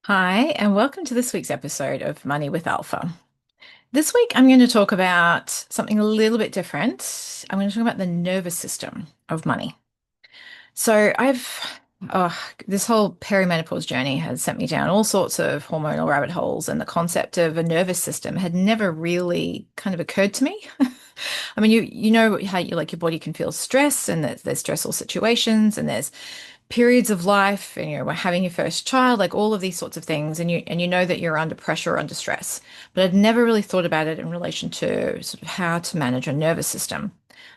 Hi, and welcome to this week's episode of Money with Alpha. This week, I'm going to talk about something a little bit different. I'm going to talk about the nervous system of money. So, oh, this whole perimenopause journey has sent me down all sorts of hormonal rabbit holes, and the concept of a nervous system had never really kind of occurred to me. I mean, you know how your body can feel stress, and there's stressful situations, and there's periods of life, and we're having your first child, like all of these sorts of things, and you know that you're under pressure or under stress. But I'd never really thought about it in relation to sort of how to manage a nervous system.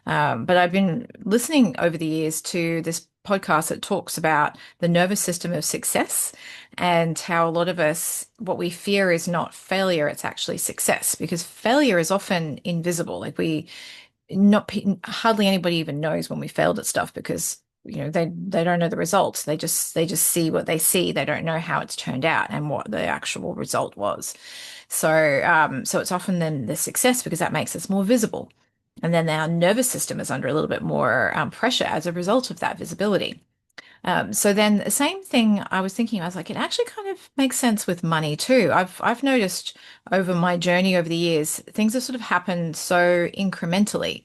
But I've been listening over the years to this podcast that talks about the nervous system of success and how a lot of us, what we fear is not failure, it's actually success, because failure is often invisible. Like we not hardly anybody even knows when we failed at stuff because they don't know the results. They just see what they see. They don't know how it's turned out and what the actual result was. So it's often then the success because that makes us more visible, and then our nervous system is under a little bit more pressure as a result of that visibility. So then the same thing I was thinking, I was like, it actually kind of makes sense with money too. I've noticed over my journey over the years, things have sort of happened so incrementally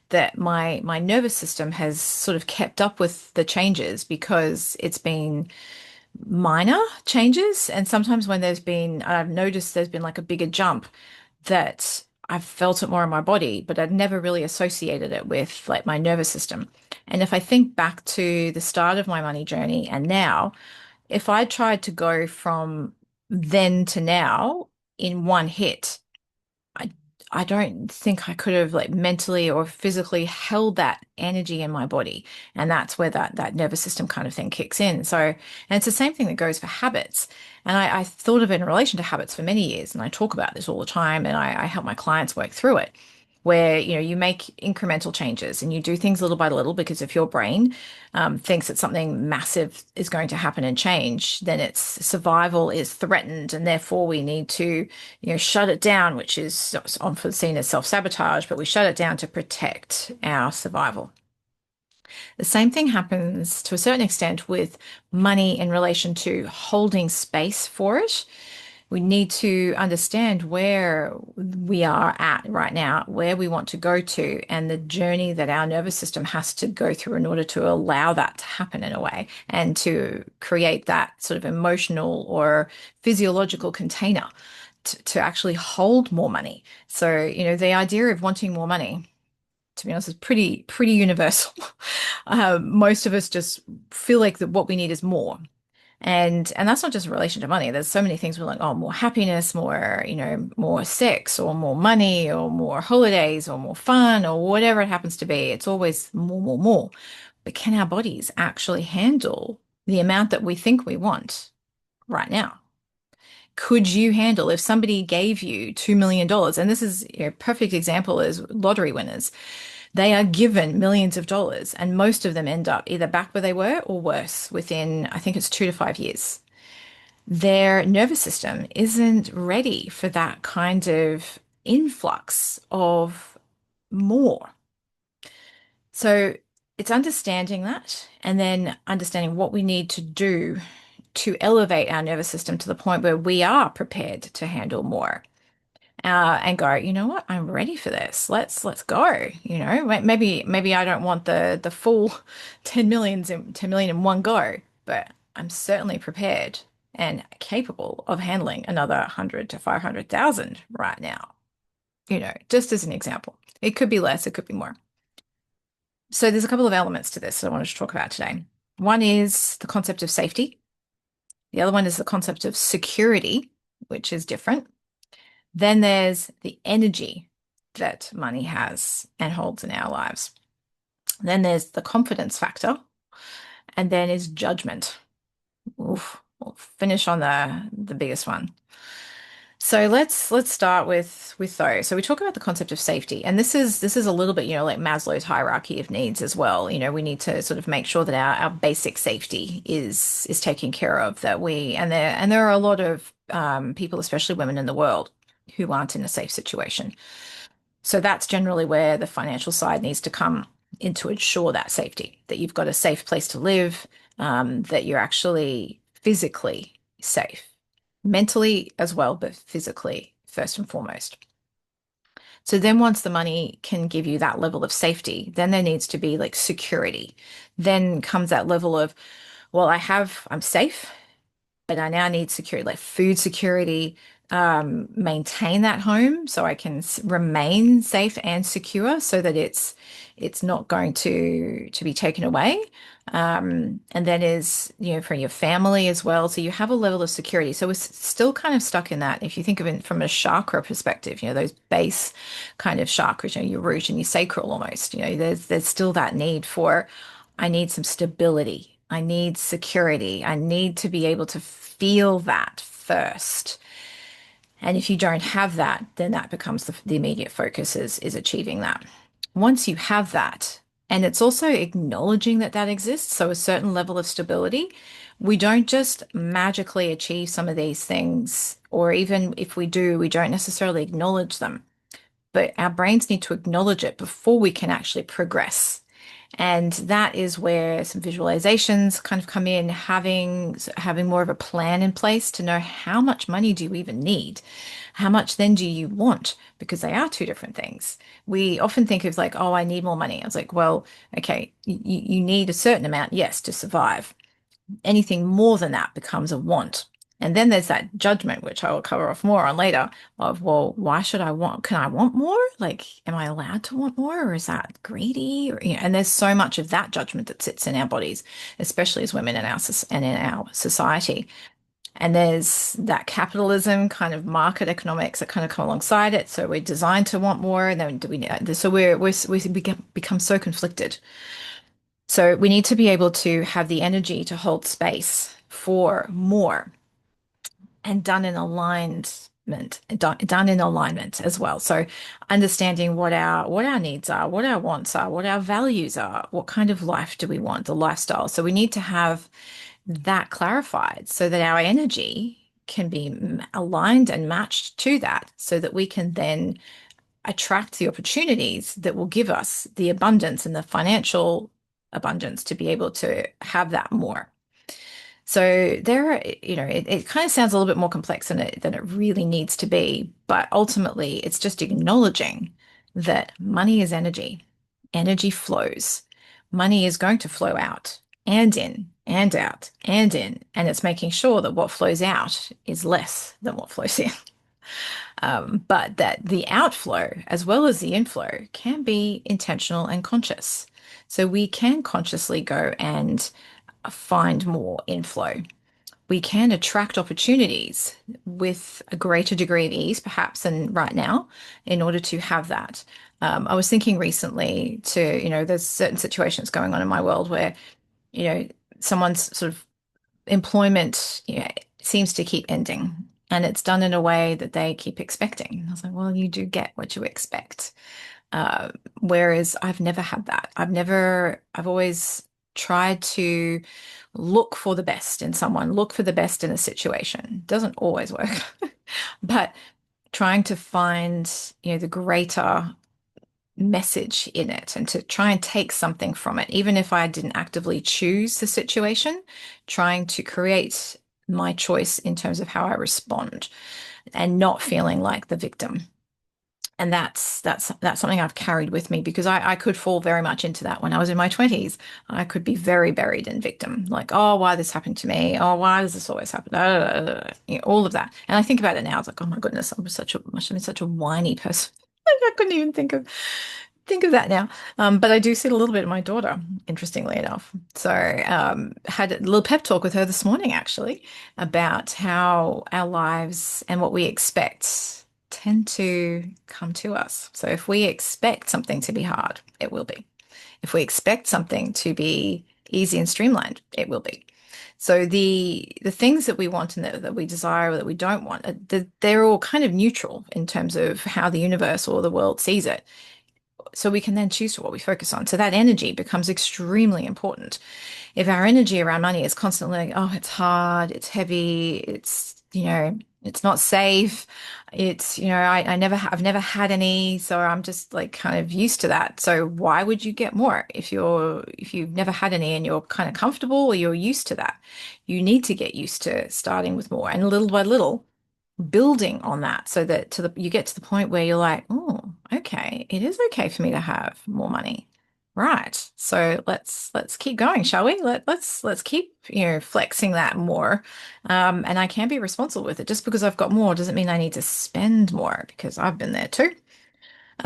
that my nervous system has sort of kept up with the changes because it's been minor changes. And sometimes when I've noticed there's been like a bigger jump that I've felt it more in my body, but I'd never really associated it with like my nervous system. And if I think back to the start of my money journey and now, if I tried to go from then to now in one hit, I I don't think I could have like mentally or physically held that energy in my body. And that's where that nervous system kind of thing kicks in. So, and it's the same thing that goes for habits. And I thought of it in relation to habits for many years, and I talk about this all the time, and I help my clients work through it where you make incremental changes and you do things little by little, because if your brain thinks that something massive is going to happen and change, then its survival is threatened, and therefore we need to shut it down, which is often seen as self-sabotage, but we shut it down to protect our survival. The same thing happens to a certain extent with money in relation to holding space for it. We need to understand where we are at right now, where we want to go to, and the journey that our nervous system has to go through in order to allow that to happen in a way and to create that sort of emotional or physiological container to actually hold more money. So, the idea of wanting more money, to be honest, is pretty universal. Most of us just feel like that what we need is more. And that's not just in relation to money. There's so many things we're like, oh, more happiness, more, more sex or more money or more holidays or more fun or whatever it happens to be. It's always more, more, more. But can our bodies actually handle the amount that we think we want right now? Could you handle if somebody gave you $2 million? And this is a perfect example is lottery winners. They are given millions of dollars, and most of them end up either back where they were or worse within, I think it's 2 to 5 years. Their nervous system isn't ready for that kind of influx of more. So it's understanding that and then understanding what we need to do to elevate our nervous system to the point where we are prepared to handle more. And go, you know what? I'm ready for this. Let's go. Maybe I don't want the full 10 million in one go, but I'm certainly prepared and capable of handling another 100 to 500,000 right now. Just as an example. It could be less, it could be more. So there's a couple of elements to this that I wanted to talk about today. One is the concept of safety. The other one is the concept of security, which is different. Then there's the energy that money has and holds in our lives. Then there's the confidence factor, and then is judgment. Oof, we'll finish on the biggest one. So let's start with those. So we talk about the concept of safety, and this is a little bit, like Maslow's hierarchy of needs as well. We need to sort of make sure that our basic safety is taken care of. There are a lot of people, especially women in the world, who aren't in a safe situation. So that's generally where the financial side needs to come in to ensure that safety, that you've got a safe place to live, that you're actually physically safe. mentally as well, but physically first and foremost. So then once the money can give you that level of safety, then there needs to be like security. Then comes that level of, well, I'm safe, but I now need security, like food security, maintain that home so I can remain safe and secure so that it's not going to be taken away. And then is, for your family as well. So you have a level of security. So we're still kind of stuck in that. If you think of it from a chakra perspective, those base kind of chakras, your root and your sacral almost, there's still that need for, I need some stability. I need security. I need to be able to feel that first. And if you don't have that, then that becomes the immediate focus is achieving that. Once you have that, and it's also acknowledging that that exists, so a certain level of stability, we don't just magically achieve some of these things, or even if we do, we don't necessarily acknowledge them. But our brains need to acknowledge it before we can actually progress. And that is where some visualizations kind of come in, having more of a plan in place to know how much money do you even need? How much then do you want? Because they are two different things. We often think of like, oh, I need more money. I was like, well, okay, you need a certain amount, yes, to survive. Anything more than that becomes a want. And then there's that judgment, which I will cover off more on later, of, well, why should I want, can I want more? Like, am I allowed to want more, or is that greedy? And there's so much of that judgment that sits in our bodies, especially as women in and in our society. And there's that capitalism kind of market economics that kind of come alongside it. So we're designed to want more, and then do we, so we become so conflicted. So we need to be able to have the energy to hold space for more and done in alignment as well. So understanding what our needs are, what our wants are, what our values are, what kind of life do we want, the lifestyle. So we need to have that clarified so that our energy can be aligned and matched to that so that we can then attract the opportunities that will give us the abundance and the financial abundance to be able to have that more. So there are, it kind of sounds a little bit more complex than it really needs to be, but ultimately it's just acknowledging that money is energy. Energy flows. Money is going to flow out and in and out and in, and it's making sure that what flows out is less than what flows in. But that the outflow as well as the inflow can be intentional and conscious. So we can consciously go and find more inflow. We can attract opportunities with a greater degree of ease, perhaps, than right now, in order to have that. I was thinking recently there's certain situations going on in my world where, you know, someone's sort of employment, seems to keep ending. And it's done in a way that they keep expecting. I was like, well, you do get what you expect. Uh, Whereas I've never had that. I've always tried to look for the best in someone, look for the best in a situation. Doesn't always work, but trying to find, the greater message in it and to try and take something from it, even if I didn't actively choose the situation, trying to create my choice in terms of how I respond and not feeling like the victim. And that's something I've carried with me because I could fall very much into that when I was in my 20s. I could be very buried in victim, like, oh, why this happened to me? Oh, why does this always happen? All of that. And I think about it now, it's like, oh my goodness, must have been such a whiny person. Like I couldn't even think of that now. But I do see it a little bit in my daughter, interestingly enough. So had a little pep talk with her this morning, actually, about how our lives and what we expect tend to come to us. So if we expect something to be hard, it will be. If we expect something to be easy and streamlined, it will be. So the things that we want and that we desire or that we don't want, they're all kind of neutral in terms of how the universe or the world sees it. So we can then choose what we focus on. So that energy becomes extremely important. If our energy around money is constantly like, oh, it's hard, it's heavy, it's, it's not safe. I've never had any, so I'm just like kind of used to that. So why would you get more if you've never had any and you're kind of comfortable or you're used to that? You need to get used to starting with more and little by little building on that so that you get to the point where you're like, oh, okay, it is okay for me to have more money. Right. So let's keep going, shall we? Let's keep, flexing that more. And I can be responsible with it. Just because I've got more doesn't mean I need to spend more because I've been there too.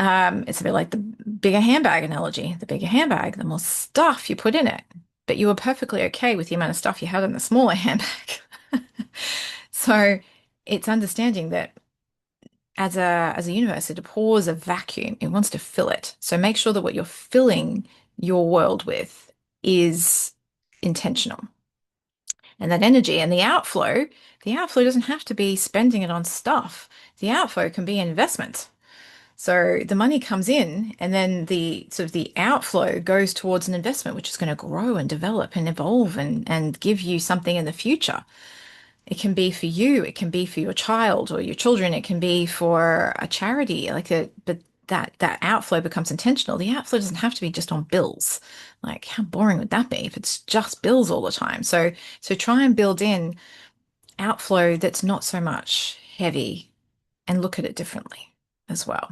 It's a bit like the bigger handbag analogy. The bigger handbag, the more stuff you put in it. But you were perfectly okay with the amount of stuff you had in the smaller handbag. So it's understanding that as a universe, it abhors a vacuum. It wants to fill it. So make sure that what you're filling your world with is intentional. And that energy and the outflow doesn't have to be spending it on stuff. The outflow can be investment. So the money comes in and then the sort of the outflow goes towards an investment, which is going to grow and develop and evolve and give you something in the future. It can be for you, it can be for your child or your children, it can be for a charity, but that outflow becomes intentional. The outflow doesn't have to be just on bills. Like how boring would that be if it's just bills all the time? So try and build in outflow that's not so much heavy and look at it differently as well.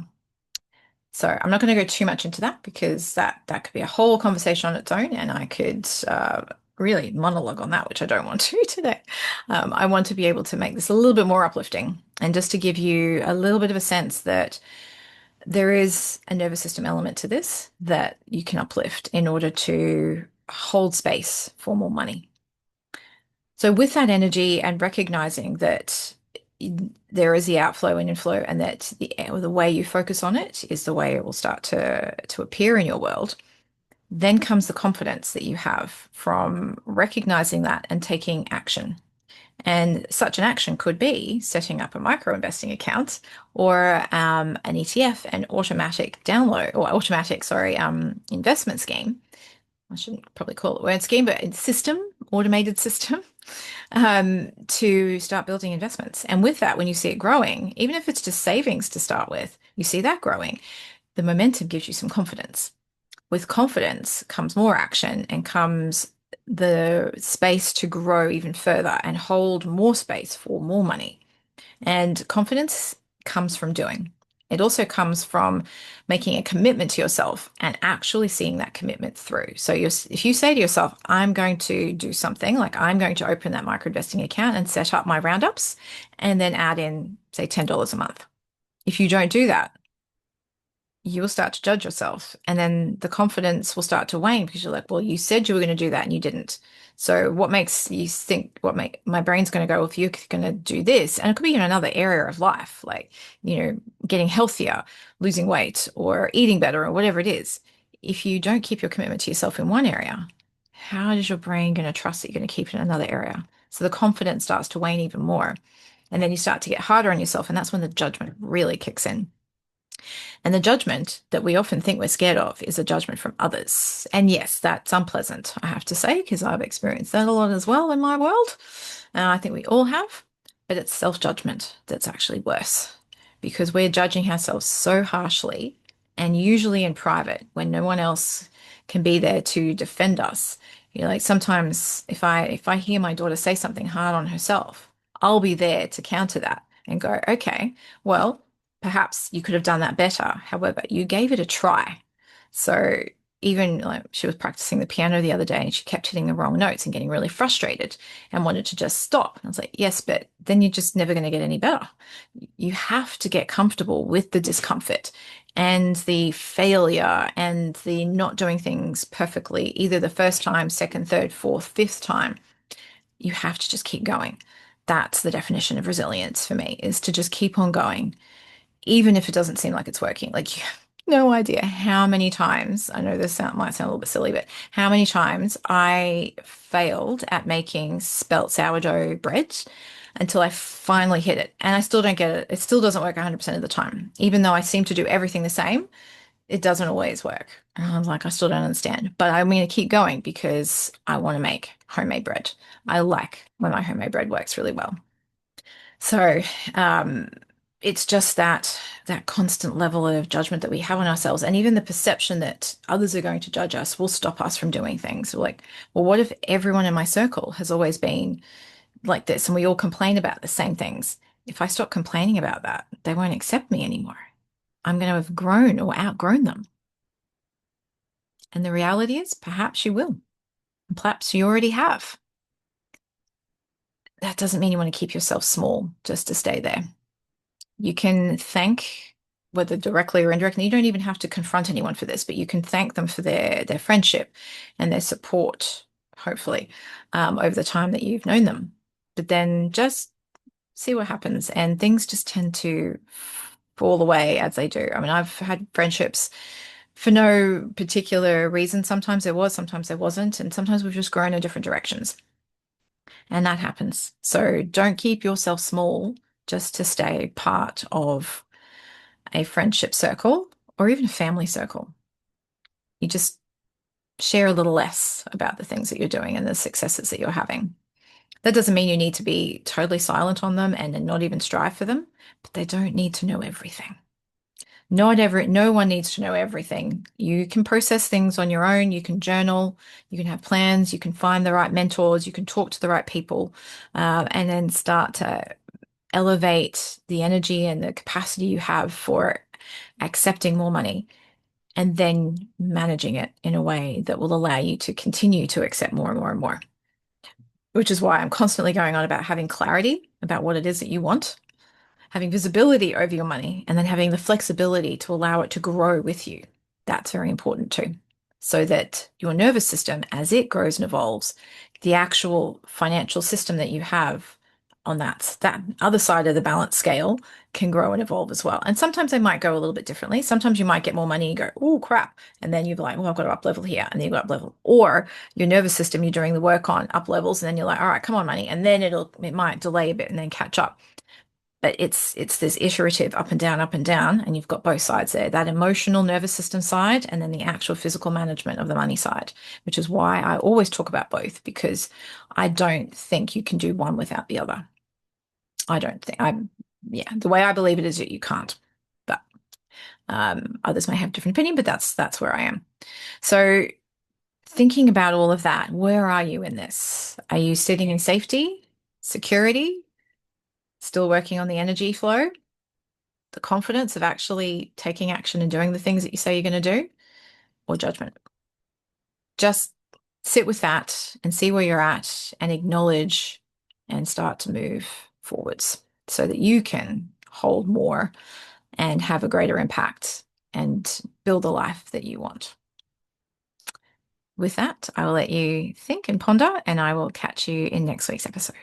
So I'm not going to go too much into that because that could be a whole conversation on its own, and I could really monologue on that, which I don't want to today. I want to be able to make this a little bit more uplifting, and just to give you a little bit of a sense that there is a nervous system element to this that you can uplift in order to hold space for more money. So with that energy and recognizing that there is the outflow and inflow, and that the way you focus on it is the way it will start to appear in your world. Then comes the confidence that you have from recognizing that and taking action. And such an action could be setting up a micro investing account or an ETF, an automatic download or automatic, sorry, investment scheme. I shouldn't probably call it word scheme, but system, automated system to start building investments. And with that, when you see it growing, even if it's just savings to start with, you see that growing, the momentum gives you some confidence. With confidence comes more action and comes the space to grow even further and hold more space for more money. And confidence comes from doing. It also comes from making a commitment to yourself and actually seeing that commitment through. So if you say to yourself, I'm going to do something, like I'm going to open that micro investing account and set up my roundups and then add in, say, $10 a month. If you don't do that, you will start to judge yourself. And then the confidence will start to wane because you're like, well, you said you were going to do that and you didn't. So what makes you think, my brain's going to go, well, if you're going to do this, and it could be in another area of life, like, getting healthier, losing weight, or eating better, or whatever it is. If you don't keep your commitment to yourself in one area, how is your brain going to trust that you're going to keep it in another area? So the confidence starts to wane even more. And then you start to get harder on yourself. And that's when the judgment really kicks in. And the judgment that we often think we're scared of is a judgment from others. And yes, that's unpleasant, I have to say, because I've experienced that a lot as well in my world. And I think we all have, but it's self-judgment that's actually worse because we're judging ourselves so harshly and usually in private when no one else can be there to defend us. Like sometimes if I hear my daughter say something hard on herself, I'll be there to counter that and go, okay, well, perhaps you could have done that better. However, you gave it a try. So even like she was practicing the piano the other day and she kept hitting the wrong notes and getting really frustrated and wanted to just stop. And I was like, yes, but then you're just never going to get any better. You have to get comfortable with the discomfort and the failure and the not doing things perfectly, either the first time, second, third, fourth, fifth time. You have to just keep going. That's the definition of resilience for me, is to just keep on going even if it doesn't seem like it's working. Like you have no idea how many times, I know might sound a little bit silly, but how many times I failed at making spelt sourdough bread until I finally hit it. And I still don't get it. It still doesn't work 100% of the time. Even though I seem to do everything the same, it doesn't always work. And I'm like, I still don't understand. But I'm going to keep going because I want to make homemade bread. I like when my homemade bread works really well. So, um, it's just that constant level of judgment that we have on ourselves, and even the perception that others are going to judge us will stop us from doing things. We're like, well, what if everyone in my circle has always been like this, and we all complain about the same things? If I stop complaining about that, they won't accept me anymore. I'm going to have grown or outgrown them. And the reality is, perhaps you will. Perhaps you already have. That doesn't mean you want to keep yourself small just to stay there. You can thank, whether directly or indirectly, you don't even have to confront anyone for this, but you can thank them for their friendship and their support, hopefully, over the time that you've known them. But then just see what happens. And things just tend to fall away as they do. I mean, I've had friendships for no particular reason. Sometimes there was, sometimes there wasn't. And sometimes we've just grown in different directions. And that happens. So don't keep yourself small just to stay part of a friendship circle or even a family circle. You just share a little less about the things that you're doing and the successes that you're having. That doesn't mean you need to be totally silent on them and not even strive for them, but they don't need to know everything. No one needs to know everything. You can process things on your own. You can journal. You can have plans. You can find the right mentors. You can talk to the right people, and then start to elevate the energy and the capacity you have for accepting more money and then managing it in a way that will allow you to continue to accept more and more and more. Which is why I'm constantly going on about having clarity about what it is that you want, having visibility over your money, and then having the flexibility to allow it to grow with you. That's very important too. So that your nervous system, as it grows and evolves, the actual financial system that you have on that other side of the balance scale can grow and evolve as well. And sometimes they might go a little bit differently. Sometimes you might get more money and go, oh crap. And then you're like, well, I've got to up level here. And then you go up level. Or your nervous system you're doing the work on up levels, and then you're like, all right, come on, money. And then it might delay a bit and then catch up. But it's this iterative up and down, and you've got both sides there, that emotional nervous system side and then the actual physical management of the money side, which is why I always talk about both, because I don't think you can do one without the other. I don't think yeah, the way I believe it is that you can't. But others may have different opinion, but that's where I am. So thinking about all of that, where are you in this? Are you sitting in safety, security, still working on the energy flow, the confidence of actually taking action and doing the things that you say you're going to do, or judgment? Just sit with that and see where you're at and acknowledge and start to move forwards so that you can hold more and have a greater impact and build the life that you want. With that, I will let you think and ponder, and I will catch you in next week's episode.